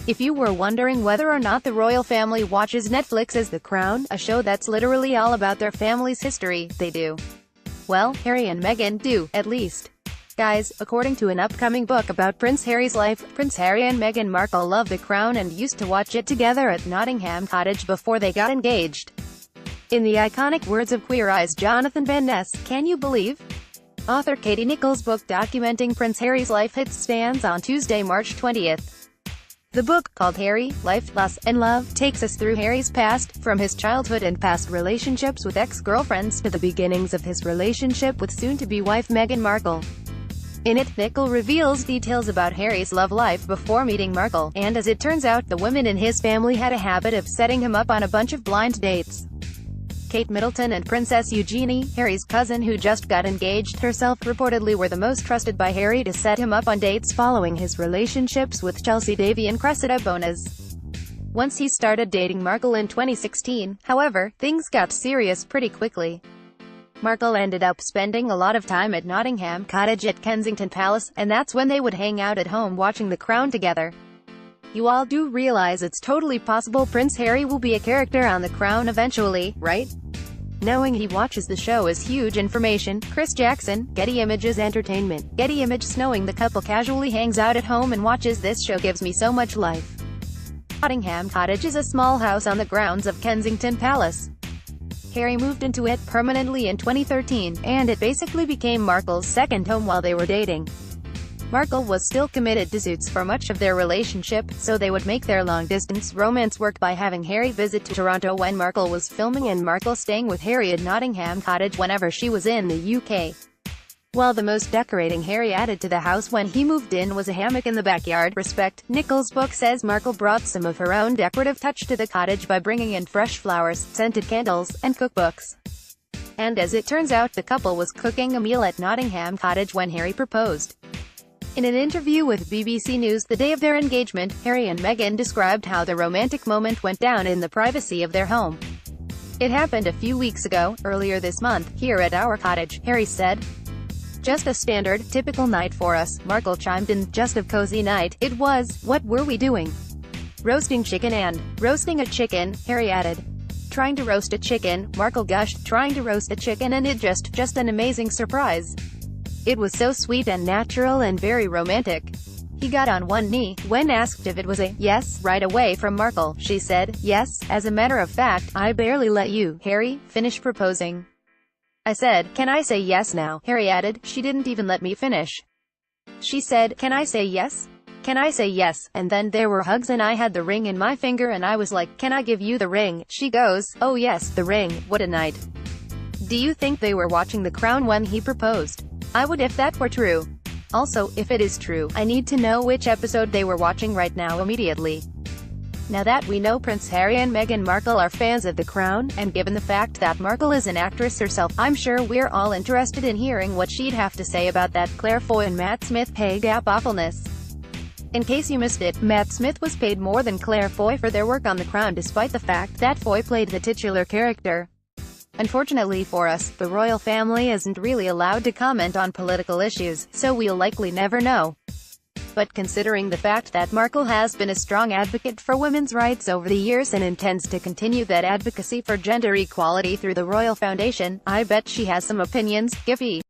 If you were wondering whether or not the royal family watches Netflix's The Crown, a show that's literally all about their family's history, they do. Well, Harry and Meghan do, at least. Guys, according to an upcoming book about Prince Harry's life, Prince Harry and Meghan Markle love The Crown and used to watch it together at Nottingham Cottage before they got engaged. In the iconic words of Queer Eye's Jonathan Van Ness, can you believe? Author Katie Nicholl's book documenting Prince Harry's life hits stands on Tuesday, March 20th. The book, called Harry, Life, Loss, and Love, takes us through Harry's past, from his childhood and past relationships with ex-girlfriends to the beginnings of his relationship with soon-to-be wife Meghan Markle. In it, Nicholl reveals details about Harry's love life before meeting Markle, and as it turns out, the women in his family had a habit of setting him up on a bunch of blind dates. Kate Middleton and Princess Eugenie, Harry's cousin who just got engaged herself, reportedly were the most trusted by Harry to set him up on dates following his relationships with Chelsea Davy and Cressida Bonas. Once he started dating Markle in 2016, however, things got serious pretty quickly. Markle ended up spending a lot of time at Nottingham Cottage at Kensington Palace, and that's when they would hang out at home watching The Crown together. You all do realize it's totally possible Prince Harry will be a character on The Crown eventually, right? Knowing he watches the show is huge information. Chris Jackson, Getty Images Entertainment. Getty Images. Knowing the couple casually hangs out at home and watches this show gives me so much life. Nottingham Cottage is a small house on the grounds of Kensington Palace. Harry moved into it permanently in 2013, and it basically became Markle's second home while they were dating. Markle was still committed to Suits for much of their relationship, so they would make their long-distance romance work by having Harry visit to Toronto when Markle was filming and Markle staying with Harry at Nottingham Cottage whenever she was in the UK. While the most decorating Harry added to the house when he moved in was a hammock in the backyard. Respect. Nicholl's book says Markle brought some of her own decorative touch to the cottage by bringing in fresh flowers, scented candles, and cookbooks. And as it turns out, the couple was cooking a meal at Nottingham Cottage when Harry proposed. In an interview with BBC News the day of their engagement, Harry and Meghan described how the romantic moment went down in the privacy of their home. "It happened a few weeks ago, earlier this month, here at our cottage," Harry said. "Just a standard, typical night for us," Markle chimed in. "Just a cozy night, it was. What were we doing? Roasting chicken and roasting a chicken," Harry added. "Trying to roast a chicken," Markle gushed. "Trying to roast a chicken and it just an amazing surprise. It was so sweet and natural and very romantic." He got on one knee. When asked if it was a yes right away from Markle, she said, "Yes, as a matter of fact, I barely let you, Harry, finish proposing. I said, 'Can I say yes now?'" Harry added. "She didn't even let me finish. She said, 'Can I say yes? Can I say yes?' And then there were hugs and I had the ring in my finger and I was like, 'Can I give you the ring?' She goes, 'Oh yes, the ring.' What a night." Do you think they were watching The Crown when he proposed? I would if that were true. Also, if it is true, I need to know which episode they were watching right now immediately. Now that we know Prince Harry and Meghan Markle are fans of The Crown, and given the fact that Markle is an actress herself, I'm sure we're all interested in hearing what she'd have to say about that Claire Foy and Matt Smith pay gap awfulness. In case you missed it, Matt Smith was paid more than Claire Foy for their work on The Crown despite the fact that Foy played the titular character. Unfortunately for us, the royal family isn't really allowed to comment on political issues, so we'll likely never know. But considering the fact that Markle has been a strong advocate for women's rights over the years and intends to continue that advocacy for gender equality through the Royal Foundation, I bet she has some opinions. Giffy.